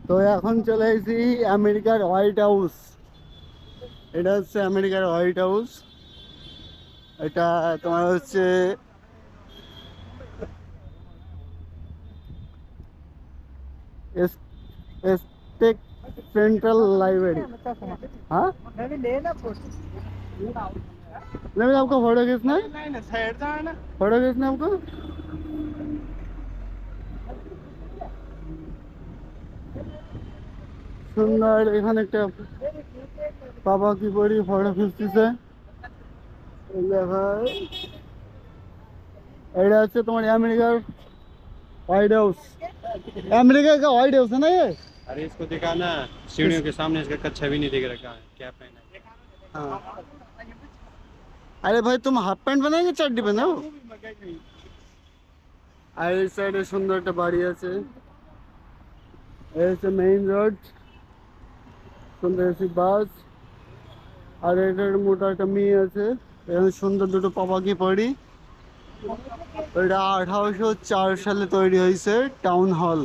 তো এখন চলে এসেছি আমেরিকার হোয়াইট হাউস। এটা হচ্ছে আমেরিকার হোয়াইট হাউস। এটা তোমার হচ্ছে स्टेट सेंट्रल लाइब्रेरी। हाँ नहीं, आपको फोटो खींचना है? फोटो खींचना है आपको? সুন্দর এখানে একটা বাবা কি পড়ি ফটো খিচতেছে। এটা হচ্ছে তোমার আমেরিকার व्हाइट हाउस। अमेरिका का व्हाइट हाउस है ना ये? अरे इसको दिखाना, सीढ़ियों के सामने इसका कच्छा भी नहीं दिख रखा है, क्या पहना है। हाँ। अरे भाई तुम हाफ पैंट बनाएंगे चड्डी बनाओ। আর এই সাইডে সুন্দর একটা বাড়ি আছে। এই হচ্ছে মেইন রোড, সুন্দর এসি বাস। আর এটার মোটা একটা মেয়ে আছে। এখানে সুন্দর দুটো পাপাকি পড়ি। এটা 1804 সালে তৈরি হয়েছে টাউন হল।